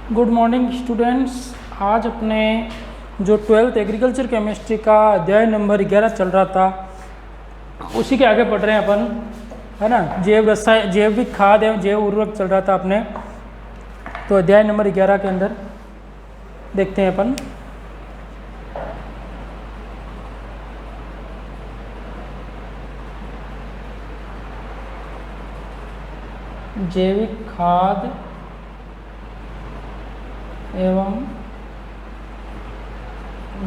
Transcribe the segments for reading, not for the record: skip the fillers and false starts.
Good morning students. आज अपने जो 12th एग्रीकल्चर केमिस्ट्री का अध्याय नंबर 11 चल रहा था उसी के आगे पढ़ रहे हैं अपन, है ना। जैविक खाद एवं जैव उर्वरक चल रहा था अपने, तो अध्याय नंबर 11 के अंदर देखते हैं अपन। जैविक खाद एवं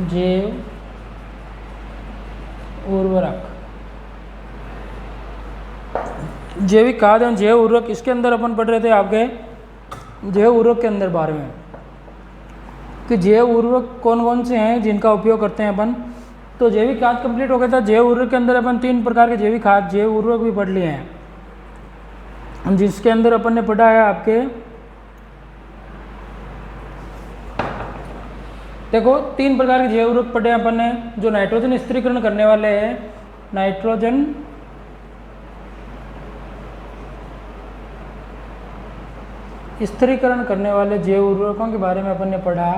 जैव उर्वरक। जैविक खाद एवं जैव उर्वरक, इसके अंदर अपन पढ़ रहे थे आपके जैव उर्वरक के अंदर बारे में कि जैव उर्वरक कौन कौन से हैं जिनका उपयोग करते हैं अपन। तो जैविक खाद कंप्लीट हो गया था। जैव उर्वरक के अंदर अपन 3 प्रकार के जैविक खाद जैव उर्वरक भी पढ़ लिए हैं, जिसके अंदर अपन ने पढ़ा है आपके, देखो 3 प्रकार के जैव उर्वरक पढ़े अपन ने। जो नाइट्रोजन स्थिरीकरण करने वाले हैं, नाइट्रोजन स्थिरीकरण करने वाले जैव उर्वरकों के बारे में अपन ने पढ़ा।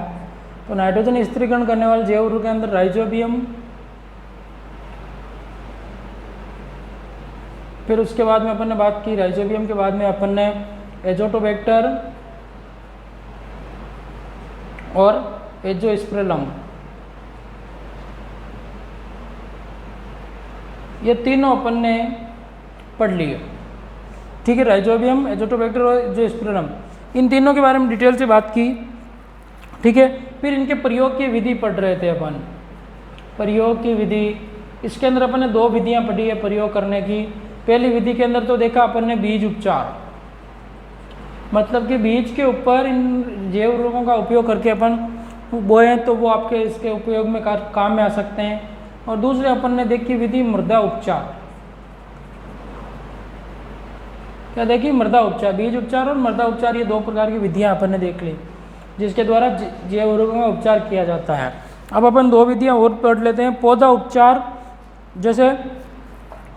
तो नाइट्रोजन स्थिरीकरण करने वाले जैव उर्वरक के अंदर राइजोबियम, फिर उसके बाद में अपन ने बात की राइजोबियम के बाद में अपन ने एजोटोबैक्टर और एजोस्पेरलम, ये तीनों अपन ने पढ़ लिए। ठीक है, राइजोबियम, एजोटोबैक्टर और एजोस्पेरलम, इन तीनों के बारे में डिटेल से बात की। ठीक है, फिर इनके प्रयोग की विधि पढ़ रहे थे अपन। प्रयोग की विधि, इसके अंदर अपन ने 2 विधियां पढ़ी है प्रयोग करने की। पहली विधि के अंदर तो देखा अपन ने बीज उपचार, मतलब कि बीज के ऊपर इन जैव उर्वरकों का उपयोग करके अपन बोए तो वो आपके इसके उपयोग में काम में आ सकते हैं। और दूसरे अपन ने देखी विधि मृदा उपचार। क्या देखी? मृदा उपचार, बीज उपचार और मृदा उपचार, ये 2 प्रकार की विधियां अपन ने देख ली जिसके द्वारा जैव उर्वरकों का उपचार किया जाता है। अब अपन 2 विधियां और पढ़ लेते हैं। पौधा उपचार, जैसे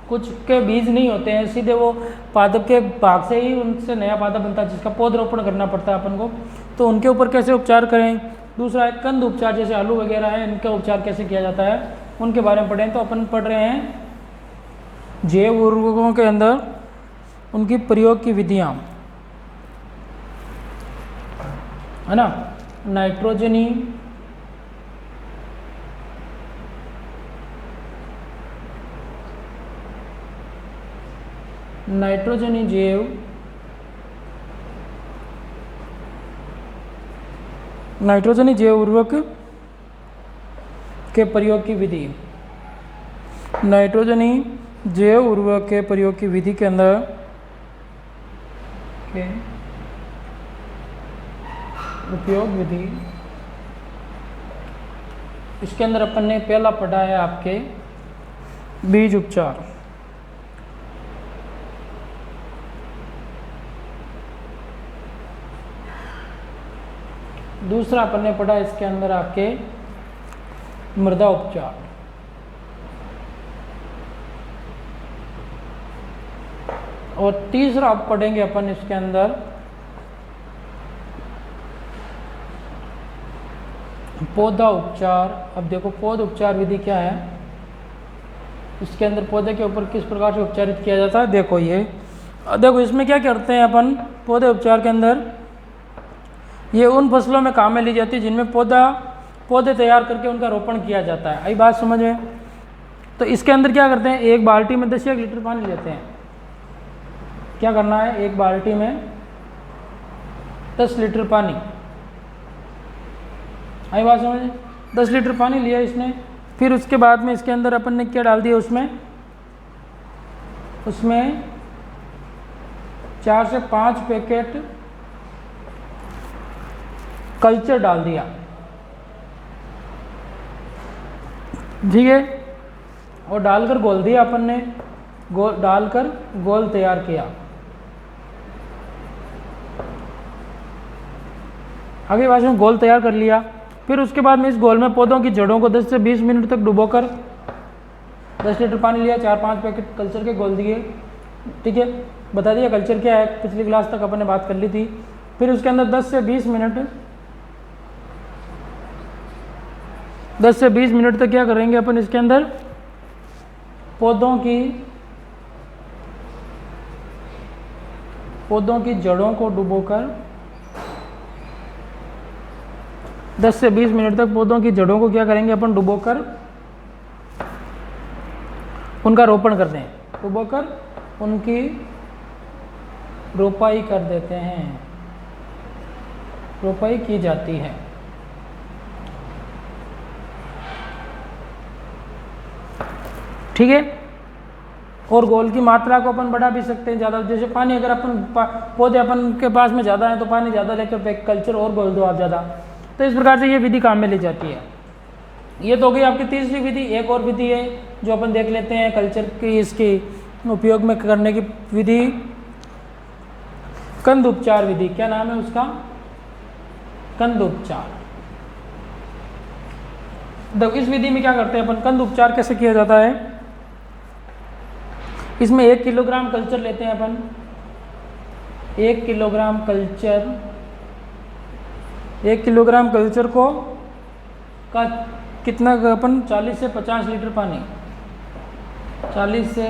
कुछ के बीज नहीं होते हैं, सीधे वो पादप के भाग से ही उनसे नया पादप बनता है जिसका पौधरोपण करना पड़ता है अपन को, तो उनके ऊपर कैसे उपचार करें। दूसरा है कंद उपचार, जैसे आलू वगैरह है, इनका उपचार कैसे किया जाता है उनके बारे में पढ़ें। तो अपन पढ़ रहे हैं जैव उर्वरकों के अंदर उनकी प्रयोग की विधियां, है ना। नाइट्रोजनी जैव, नाइट्रोजनी जैव उर्वरक के प्रयोग की विधि। नाइट्रोजनी जैव उर्वरक के प्रयोग की विधि के अंदर के उपयोग विधि, इसके अंदर अपन ने पहला पढ़ा है आपके बीज उपचार। दूसरा अपन ने पढ़ा इसके अंदर आपके मृदा उपचार। और तीसरा आप पढ़ेंगे अपन इसके अंदर पौधा उपचार। अब देखो पौधा उपचार विधि क्या है, इसके अंदर पौधे के ऊपर किस प्रकार से उपचारित किया जाता है। देखो ये, देखो इसमें क्या करते हैं अपन पौधे उपचार के अंदर, ये उन फसलों में काम में ली जाती है जिनमें पौधे तैयार करके उनका रोपण किया जाता है। आई बात समझ में? तो इसके अंदर क्या करते हैं, एक बाल्टी में 10 लीटर पानी लेते हैं। क्या करना है, एक बाल्टी में 10 लीटर पानी। आई बात समझ? 10 लीटर पानी लिया इसने। फिर उसके बाद में इसके अंदर अपन ने क्या डाल दिया, उसमें 4 से 5 पैकेट कल्चर डाल दिया। ठीक है, और डालकर घोल दिया अपन ने, डालकर घोल तैयार किया। आगे बाद में घोल तैयार कर लिया। फिर उसके बाद में इस घोल में पौधों की जड़ों को 10 से 20 मिनट तक डुबोकर 10 लीटर पानी लिया, 4-5 पैकेट कल्चर के घोल दिए। ठीक है, बता दिया कल्चर क्या है, पिछली क्लास तक अपन ने बात कर ली थी। फिर उसके अंदर 10 से 20 मिनट तक क्या करेंगे अपन इसके अंदर पौधों की जड़ों को डुबोकर 10 से 20 मिनट तक पौधों की जड़ों को क्या करेंगे अपन डुबोकर उनका रोपण करते हैं, डुबोकर उनकी रोपाई कर देते हैं, रोपाई की जाती है। ठीक है। और घोल की मात्रा को अपन बढ़ा भी सकते हैं ज़्यादा, जैसे पानी अगर अपन पौधे अपन के पास में ज़्यादा है तो पानी ज़्यादा लेकर कल्चर और घोल दो आप ज़्यादा, तो इस प्रकार से ये विधि काम में ली जाती है। ये तो हो गई आपकी तीसरी विधि। एक और विधि है जो अपन देख लेते हैं कल्चर की, इसकी उपयोग में करने की विधि, कंद उपचार विधि। क्या नाम है उसका? कंद उपचार। देखो इस विधि में क्या करते हैं अपन, कंद उपचार कैसे किया जाता है, इसमें 1 किलोग्राम कल्चर लेते हैं अपन, 1 किलोग्राम कल्चर को का कितना अपन 40 से 50 लीटर पानी, 40 से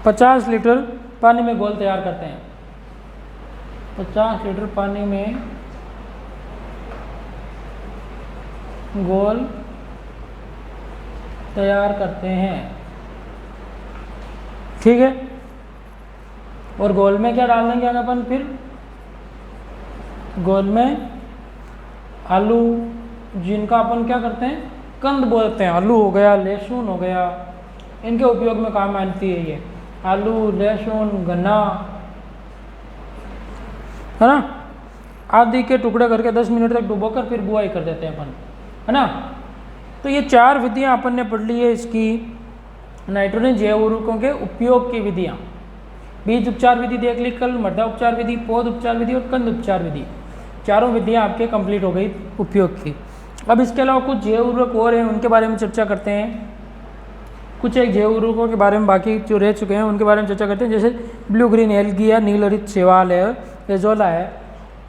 50 लीटर पानी में घोल तैयार करते हैं। 50 लीटर पानी में घोल तैयार करते हैं। ठीक है। और घोल में क्या डाल देंगे अपन, फिर घोल में आलू, जिनका अपन क्या करते हैं कंद बोलते हैं, आलू हो गया, लहसुन हो गया, इनके उपयोग में काम आती है ये आलू, लहसुन, गन्ना, है ना, आदि के टुकड़े करके 10 मिनट तक डुबोकर फिर बुआई कर देते हैं अपन, है ना। तो ये 4 विधियां अपन ने पढ़ ली है इसकी नाइट्रोजन जैव उर्वरकों के उपयोग की विधियां। बीज उपचार विधि देख ली कल, मृदा उपचार विधि, पौध उपचार विधि और कंद उपचार विधि, चारों विधियां आपके कंप्लीट हो गई उपयोग की। अब इसके अलावा कुछ जैव उर्वरक और हैं, उनके बारे में चर्चा करते हैं। कुछ एक जैव उर्वरकों के बारे में बाकी जो रह चुके हैं उनके बारे में चर्चा करते हैं, जैसे ब्लू ग्रीन एल्गी है, नील हरित शैवाल है, एजोला है,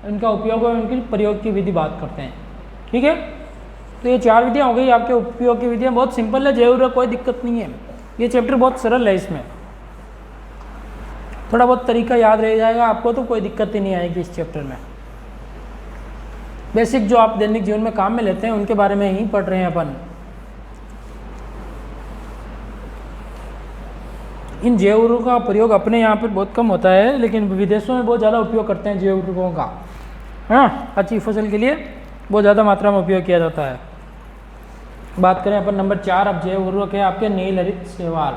इनका उपयोग और उनके प्रयोग की विधि बात करते हैं। ठीक है। तो ये 4 विधियाँ हो गई आपके उपयोग की विधियाँ, बहुत सिंपल है, जैव उर्वरक कोई दिक्कत नहीं है, ये चैप्टर बहुत सरल है, इसमें थोड़ा बहुत तरीका याद रह जाएगा आपको तो कोई दिक्कत ही नहीं आएगी इस चैप्टर में। बेसिक जो आप दैनिक जीवन में काम में लेते हैं उनके बारे में ही पढ़ रहे हैं अपन। इन जैव उर्वरकों का प्रयोग अपने यहाँ पर बहुत कम होता है, लेकिन विदेशों में बहुत ज़्यादा उपयोग करते हैं जैव उर्वरकों का, है ना, अच्छी फसल के लिए बहुत ज़्यादा मात्रा में उपयोग किया जाता है। बात करें अपन नंबर 4, अब जैव उर्वरक है आपके नील हरित शैवाल।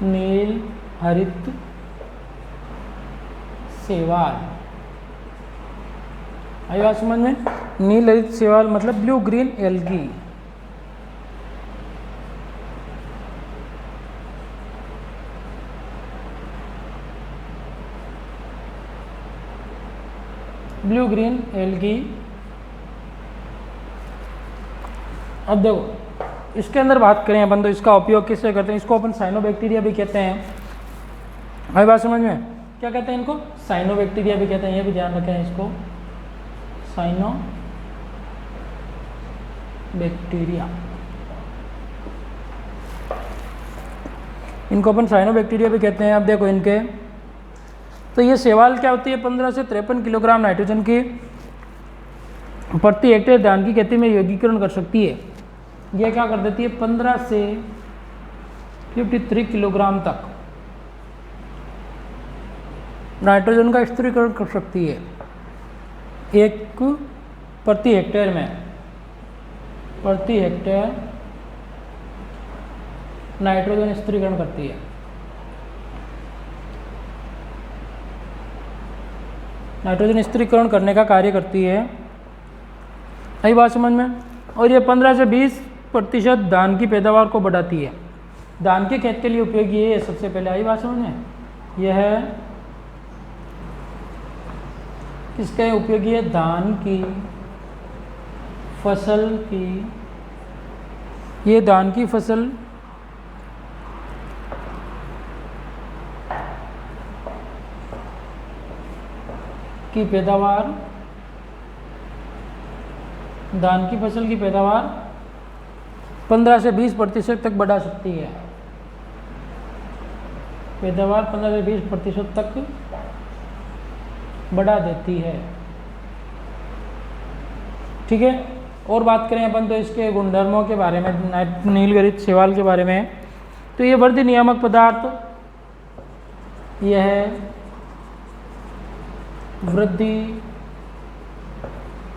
नील हरित शैवाल आई बात समझ में? नील हरित शैवाल मतलब blue green algae. Blue green algae. अब देखो इसके अंदर बात करें अपन तो इसका उपयोग किससे करते हैं, इसको अपन साइनोबैक्टीरिया भी कहते हैं। आई बात समझ में? क्या कहते हैं इनको? साइनोबैक्टीरिया भी कहते हैं, ये भी ध्यान रखें इसको, साइनोबैक्टीरिया, इनको अपन साइनोबैक्टीरिया भी कहते हैं। अब देखो इनके तो ये शैवाल क्या होती है, 15 से 53 किलोग्राम नाइट्रोजन की प्रति हेक्टेयर धान की खेती में यौगिकीकरण कर सकती है। यह क्या कर देती है, 15 से 53 किलोग्राम तक नाइट्रोजन का स्थिरीकरण कर सकती है एक प्रति हेक्टेयर में, प्रति हेक्टेयर नाइट्रोजन स्थिरीकरण करती है। नाइट्रोजन स्थिरीकरण करने का कार्य करती है। सही बात समझ में? और ये 15 से 20% धान की पैदावार को बढ़ाती है। धान के खेत के लिए उपयोगी है सबसे पहले, आई बात समझ में? यह है किसके उपयोगी है, धान की फसल की, ये धान की फसल की पैदावार, धान की फसल की पैदावार 15 से 20% तक बढ़ा सकती है। पैदावार 15 से 20% तक बढ़ा देती है। ठीक है, और बात करें अपन तो इसके गुणधर्मों के बारे में, नीलगरित शैवाल के बारे में, तो ये वृद्धि नियामक पदार्थ, यह वृद्धि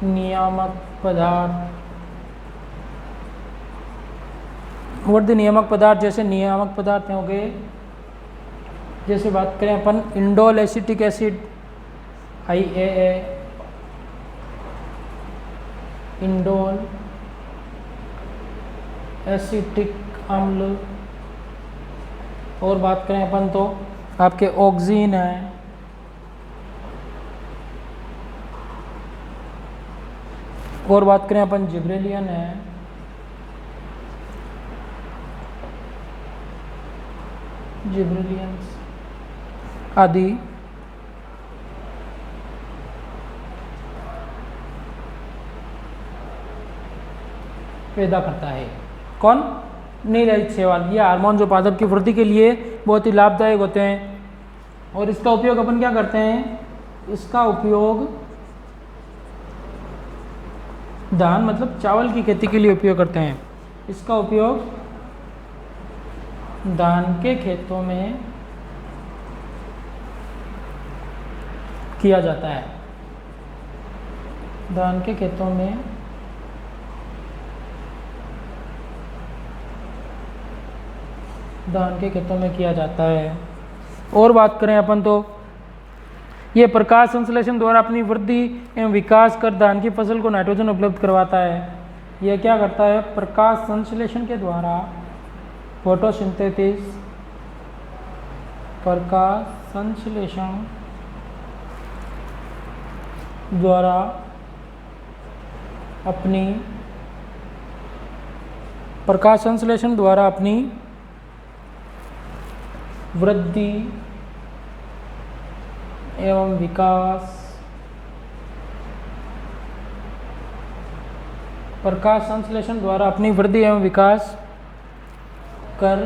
नियामक पदार्थ, वृद्धि नियामक पदार्थ जैसे नियामक पदार्थ हो गए, जैसे बात करें अपन indole acetic acid IAA, indole acetic अम्ल, और बात करें अपन तो आपके ऑक्सीन है, और बात करें अपन जिब्रेलियन है, जिब्रेलियंस आदि पैदा करता है। कौन? नीलगरित शैवाल। ये हार्मोन जो पादप की वृद्धि के लिए बहुत ही लाभदायक होते हैं, और इसका उपयोग अपन क्या करते हैं? इसका उपयोग धान मतलब चावल की खेती के लिए उपयोग करते हैं। इसका उपयोग धान के खेतों में किया जाता है। धान के खेतों में किया जाता है। और बात करें अपन तो ये प्रकाश संश्लेषण द्वारा अपनी वृद्धि एवं विकास कर धान की फसल को नाइट्रोजन उपलब्ध करवाता है। यह क्या करता है? प्रकाश संश्लेषण के द्वारा, फोटोसिंथेसिस, प्रकाश संश्लेषण द्वारा अपनी वृद्धि एवं विकास, प्रकाश संश्लेषण द्वारा अपनी वृद्धि एवं विकास कर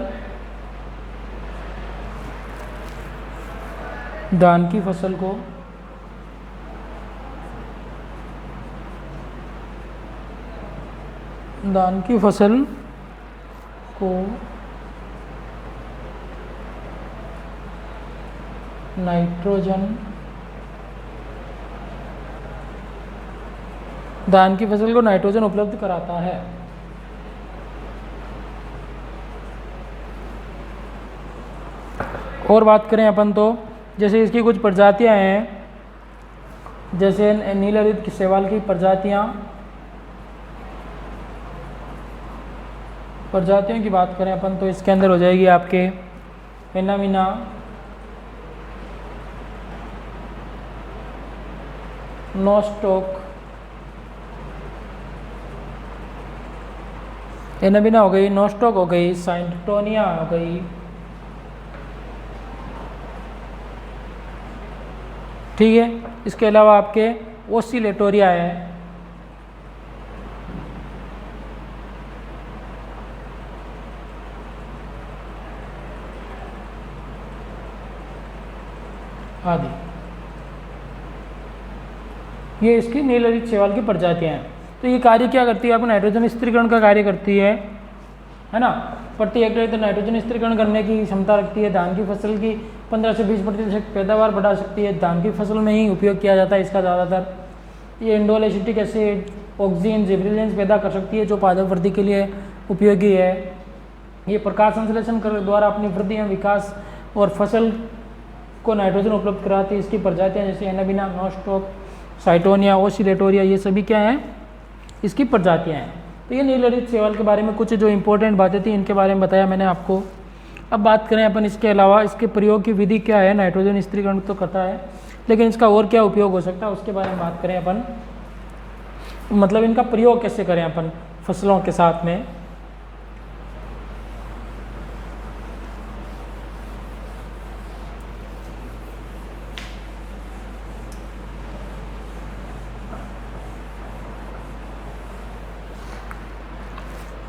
धान की फसल को नाइट्रोजन, धान की फसल को नाइट्रोजन उपलब्ध कराता है। और बात करें अपन तो जैसे इसकी कुछ प्रजातियां हैं, जैसे नीलगरित शैवाल की प्रजातियों की बात करें अपन तो इसके अंदर हो जाएगी आपके एनामिना, नोस्टॉक, एनामिना हो गई, नोस्टॉक हो गई, साइटोनिया हो गई। ठीक है, इसके अलावा आपके ओसिलेटोरिया है, आदि। ये इसकी नीलगरित शैवाल की प्रजातियां हैं। तो ये कार्य क्या करती है? आपको नाइट्रोजन स्थिरीकरण का कार्य करती है ना। प्रति हेक्टेयर नाइट्रोजन स्थिरीकरण करने की क्षमता रखती है। धान की फसल की 15 से 20% पैदावार बढ़ा सकती है। धान की फसल में ही उपयोग किया जाता है इसका ज़्यादातर। ये इंडोल एसिटिक एसिड, ऑक्सीन, जिब्रेलियंस पैदा कर सकती है जो पादप वृद्धि के लिए उपयोगी है। ये प्रकाश संश्लेषण द्वारा अपनी वृद्धि एवं विकास और फसल को नाइट्रोजन उपलब्ध कराती है। इसकी प्रजातियाँ जैसे एनाबिना, नोस्टॉक, साइटोनिया, ओसिलेटोरिया, ये सभी क्या हैं? इसकी प्रजातियाँ हैं। तो ये नीलगरित शैवाल के बारे में कुछ जो इंपॉर्टेंट बातें थी इनके बारे में बताया मैंने आपको। अब बात करें अपन इसके अलावा इसके प्रयोग की विधि क्या है। नाइट्रोजन स्थिरीकरण तो करता है, लेकिन इसका और क्या उपयोग हो सकता है उसके बारे में बात करें अपन। मतलब इनका प्रयोग कैसे करें अपन फसलों के साथ में।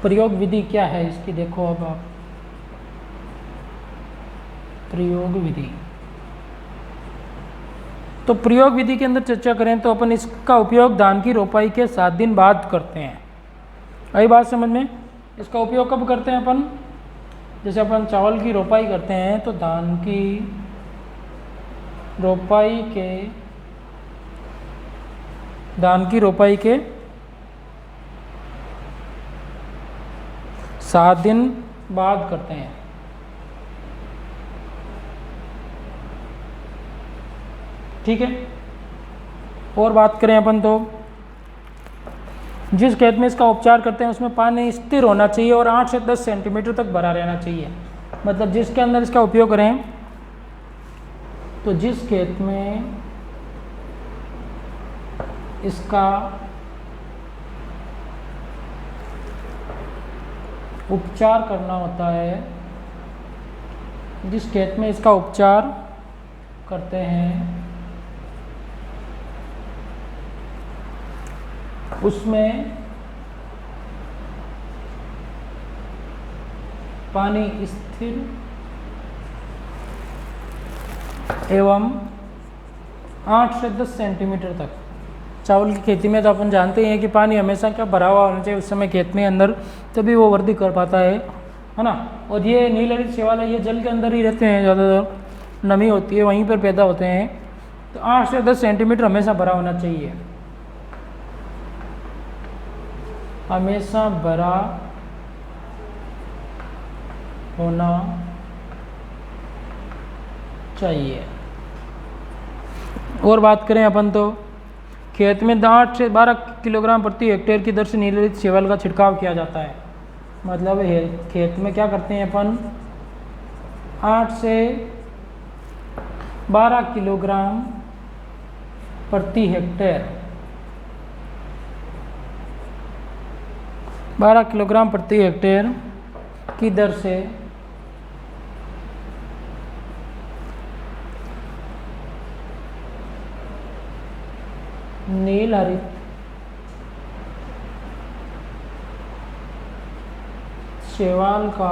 प्रयोग विधि क्या है इसकी, देखो अब आप प्रयोग विधि। तो प्रयोग विधि के अंदर चर्चा करें तो अपन इसका उपयोग धान की रोपाई के 7 दिन बाद करते हैं। आई बात समझ में? इसका उपयोग कब करते हैं अपन? जैसे अपन चावल की रोपाई करते हैं तो धान की रोपाई के 7 दिन बाद करते हैं। ठीक है। और बात करें अपन तो जिस खेत में इसका उपचार करते हैं उसमें पानी स्थिर होना चाहिए और 8 से 10 सेंटीमीटर तक भरा रहना चाहिए। मतलब जिसके अंदर इसका उपयोग करें तो जिस खेत में इसका उपचार करना होता है, जिस खेत में इसका उपचार करते हैं उसमें पानी स्थिर एवं 8 से 10 सेंटीमीटर तक। चावल की खेती में तो अपन जानते हैं कि पानी हमेशा क्या भरा हुआ होना चाहिए उस समय खेत में अंदर, तभी वो वृद्धि कर पाता है ना। और ये नीलहरित शैवाल है, ये जल के अंदर ही रहते हैं, ज़्यादातर नमी होती है वहीं पर पैदा होते हैं। तो 8 से 10 सेंटीमीटर हमेशा भरा होना चाहिए, हमेशा भरा होना चाहिए। और बात करें अपन तो खेत में 8 से 12 किलोग्राम प्रति हेक्टेयर की दर से नीलहरित शैवाल का छिड़काव किया जाता है। मतलब खेत में क्या करते हैं अपन 8 से 12 किलोग्राम प्रति हेक्टेयर 12 किलोग्राम प्रति हेक्टेयर की दर से नीलहरित शैवाल का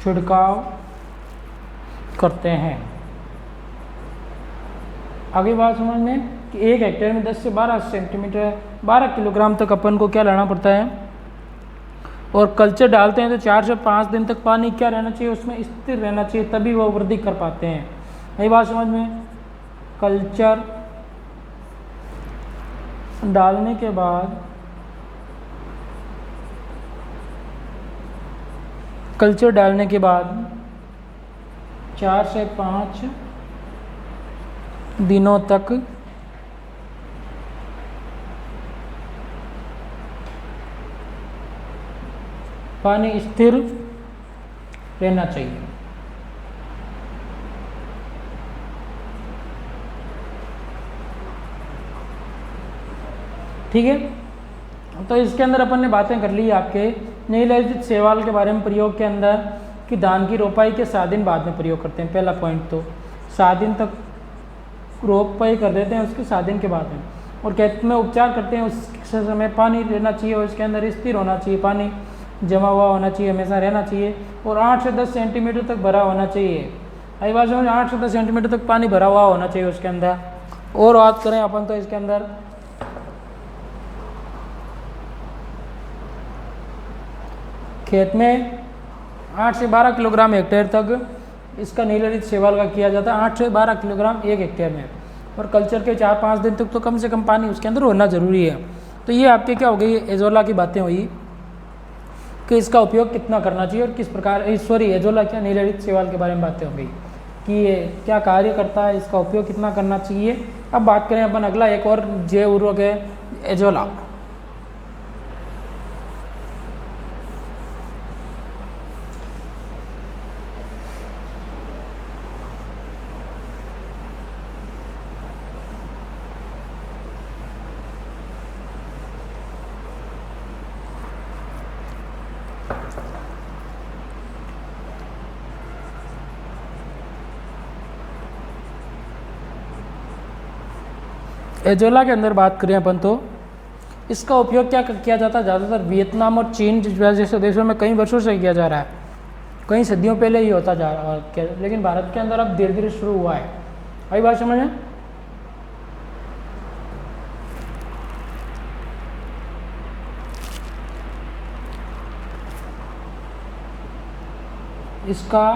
छिड़काव करते हैं। आगे बात समझ में कि 1 हेक्टेयर में 10 से 12 सेंटीमीटर 12 किलोग्राम तक अपन को क्या लाना पड़ता है। और कल्चर डालते हैं तो 4 से 5 दिन तक पानी क्या रहना चाहिए, उसमें स्थिर रहना चाहिए, तभी वो वृद्धि कर पाते हैं। यही बात समझ में? कल्चर डालने के बाद 4 से 5 दिनों तक पानी स्थिर रहना चाहिए। ठीक है। तो इसके अंदर अपन ने बातें कर ली आपके नीलहरित शैवाल के बारे में प्रयोग के अंदर कि धान की रोपाई के 7 दिन बाद में प्रयोग करते हैं। पहला पॉइंट तो 7 दिन तक रोपाई कर देते हैं, उसके 7 दिन के बाद में। और खेत में उपचार करते हैं उस समय पानी रहना चाहिए और इसके अंदर स्थिर होना चाहिए, पानी जमा हुआ होना चाहिए, हमेशा रहना चाहिए। और 8 से 10 सेंटीमीटर तक भरा होना चाहिए। आई बात समझ? 8 से 10 सेंटीमीटर तक पानी भरा हुआ होना चाहिए उसके अंदर। और बात करें अपन तो इसके अंदर खेत में 8 से 12 किलोग्राम हेक्टेयर तक इसका नीलहरित शैवाल का किया जाता है। 8 से 12 किलोग्राम 1 हेक्टेयर में। और कल्चर के 4-5 दिन तक तो कम से कम पानी उसके अंदर होना ज़रूरी है। तो ये आपके क्या हो गई, एजोला की बातें हुई कि इसका उपयोग कितना करना चाहिए और किस प्रकार, एजोला क्या, नीलहरित शैवाल के बारे में बातें हो गई कि ये क्या कार्य करता है, इसका उपयोग कितना करना चाहिए। अब बात करें अपन अगला एक और जैव उर्वरक है एजोला। एजोला के अंदर बात करें अपन तो इसका उपयोग क्या किया जाता है, ज़्यादातर वियतनाम और चीन जैसे देशों में कई वर्षों से किया जा रहा है, कई सदियों पहले ही होता जा रहा है, लेकिन भारत के अंदर अब धीरे धीरे शुरू हुआ है। आई बात समझ में? इसका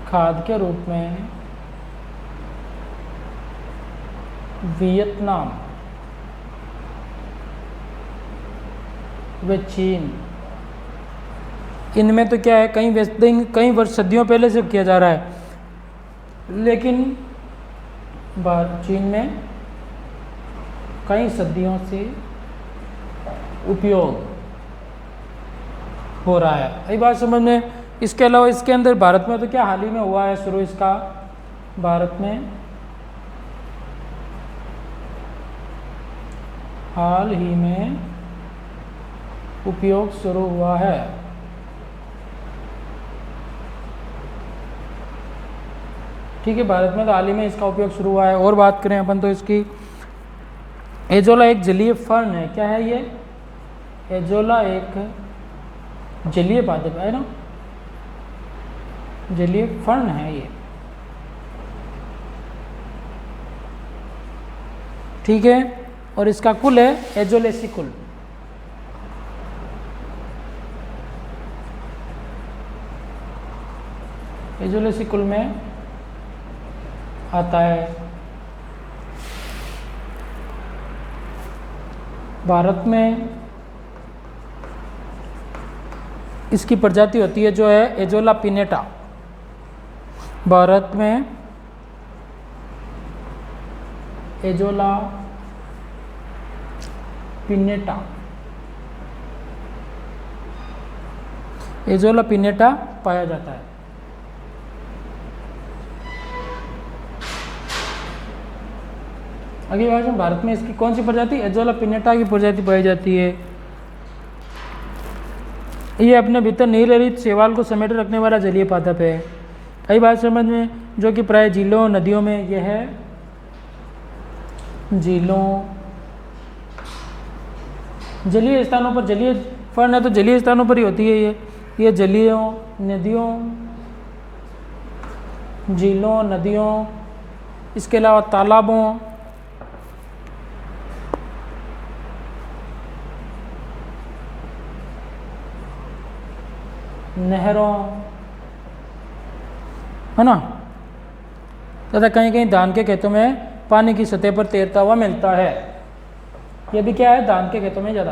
खाद के रूप में वियतनाम व चीन, इनमें तो क्या है कई वर्ष सदियों पहले से किया जा रहा है, लेकिन चीन में कई सदियों से उपयोग हो रहा है। यही बात समझ में? इसके अलावा इसके अंदर भारत में तो क्या हाल ही में हुआ है शुरू, इसका भारत में हाल ही में उपयोग शुरू हुआ है। ठीक है, भारत में तो हाल ही में इसका उपयोग शुरू हुआ है। और बात करें अपन तो इसकी, एजोला एक जलीय फर्न है। क्या है ये? एजोला एक जलीय पादप है ना, जलीय फर्न है ये। ठीक है, और इसका कुल है एजोलेसी कुल। एजोलेसी कुल में आता है। भारत में इसकी प्रजाति होती है जो है एजोला पिनेटा। भारत में एजोला पिनेटा, एजोला पिनेटा पाया जाता है। अगली बात, भारत में इसकी कौन सी प्रजाति? एजोला पिनेटा की प्रजाति पाई जाती है। ये अपने भीतर नीलहरित शैवाल को समेटे रखने वाला जलीय पादप है। कई बात समझ में, जो कि प्राय झीलों नदियों में यह है, झीलों जलीय स्थानों पर, जलीय फर्न है तो जलीय स्थानों पर ही होती है ये जलीयों नदियों, झीलों नदियों, इसके अलावा तालाबों, नहरों, है ना, तथा कहीं कहीं धान के खेतों में पानी की सतह पर तैरता हुआ मिलता है। ये भी क्या है? धान के खेतों में ज़्यादा,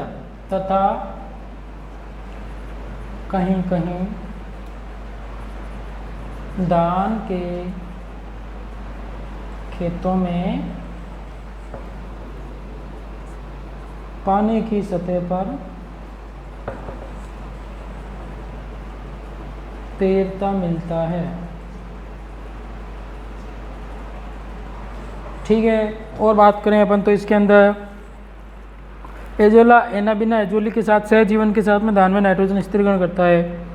तथा कहीं कहीं धान के खेतों में पानी की सतह पर तैरता मिलता है। ठीक है, और बात करें अपन तो इसके अंदर एजोला एनाबिना एजोली के साथ सहजीवन के साथ में धान में नाइट्रोजन स्थिरीकरण करता है।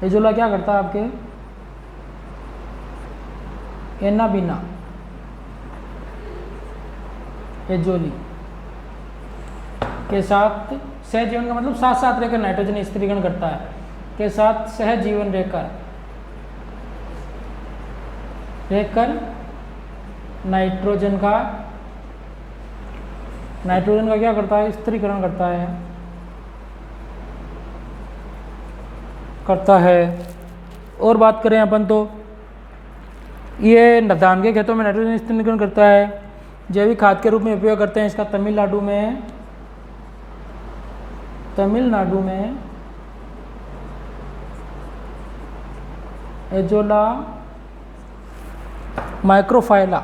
एजोला क्या करता है आपके? एनाबिना एजोली के साथ सहजीवन का मतलब साथ साथ रहकर नाइट्रोजन स्थिरीकरण करता है, के साथ सहजीवन रहकर नाइट्रोजन का क्या करता है? स्थिरीकरण करता है। और बात करें अपन तो ये धान के खेतों में नाइट्रोजन स्थिरीकरण करता है, जैविक खाद के रूप में उपयोग करते हैं इसका तमिलनाडु में एजोला माइक्रोफाइला,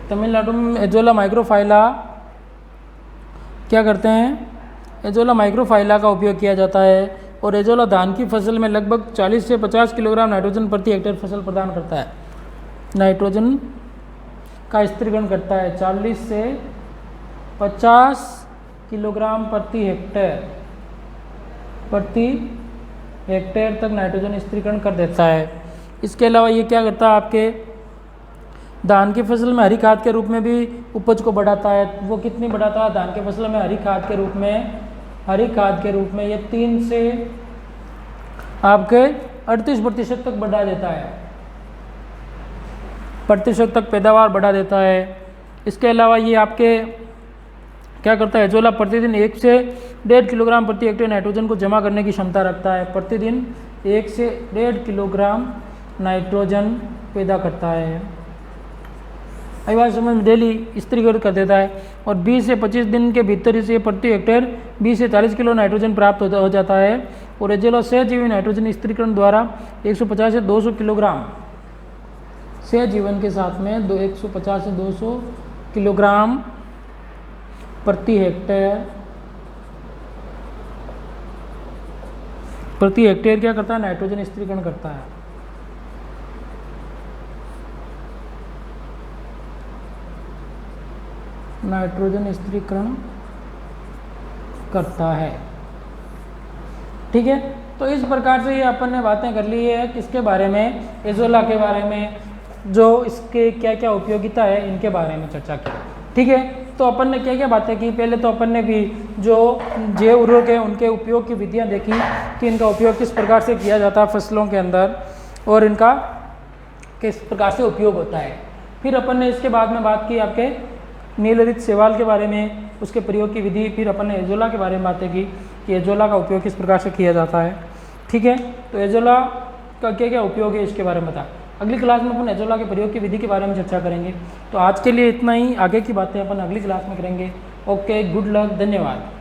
तमिलनाडु में एजोला माइक्रोफाइला क्या करते हैं? एजोला माइक्रोफाइला का उपयोग किया जाता है, और एजोला धान की फसल में लगभग 40 से 50 किलोग्राम नाइट्रोजन प्रति हेक्टेयर फसल प्रदान करता है। नाइट्रोजन का स्थिरीकरण करता है 40 से 50 किलोग्राम प्रति हेक्टेयर तक नाइट्रोजन स्थिरीकरण कर देता है। इसके अलावा ये क्या करता है, आपके धान की फसल में हरी खाद के रूप में भी उपज को बढ़ाता है। वो कितनी बढ़ाता है धान की फसल में हरी खाद के रूप में? ये 3 से आपके 38% तक बढ़ा देता है, प्रतिशत तक पैदावार बढ़ा देता है। इसके अलावा ये आपके क्या करता है, एजोला प्रतिदिन 1 से 1.5 किलोग्राम प्रति हेक्टेयर नाइट्रोजन को जमा करने की क्षमता रखता है। प्रतिदिन 1 से 1.5 किलोग्राम नाइट्रोजन पैदा करता है। अनिवार्य समय में डेली स्थिरीकरण कर देता है और 20 से 25 दिन के भीतर इसे प्रति हेक्टेयर 20 से 40 किलो नाइट्रोजन प्राप्त हो जाता है। और एजोला सहजीवी नाइट्रोजन स्थिरीकरण द्वारा 150 से 200 किलोग्राम सहजीवन के साथ में 150 से 200 किलोग्राम प्रति हेक्टेयर क्या करता है, नाइट्रोजन स्थिरीकरण करता है। नाइट्रोजन स्थिरीकरण करता है। ठीक है, तो इस प्रकार से ये अपन ने बातें कर ली है किसके बारे में, एजोला के बारे में, जो इसके क्या क्या उपयोगिता है इनके बारे में चर्चा की। ठीक है, तो अपन ने क्या क्या बातें की, पहले तो अपन ने भी जो जैव उर्वरक है उनके उपयोग की विधियां देखी कि इनका उपयोग किस प्रकार से किया जाता है फसलों के अंदर और इनका किस प्रकार से उपयोग होता है। फिर अपन ने इसके बाद में बात की आपके नीलहरित शैवाल के बारे में, उसके प्रयोग की विधि। फिर अपन ने एजोला के बारे में बातें की कि एजोला का उपयोग किस प्रकार से किया जाता है। ठीक है, तो एजोला का क्या क्या उपयोग है इसके बारे में बता। अगली क्लास में अपन एजोला के प्रयोग की विधि के बारे में चर्चा करेंगे। तो आज के लिए इतना ही, आगे की बातें अपन अगली क्लास में करेंगे। ओके, गुड लक, धन्यवाद।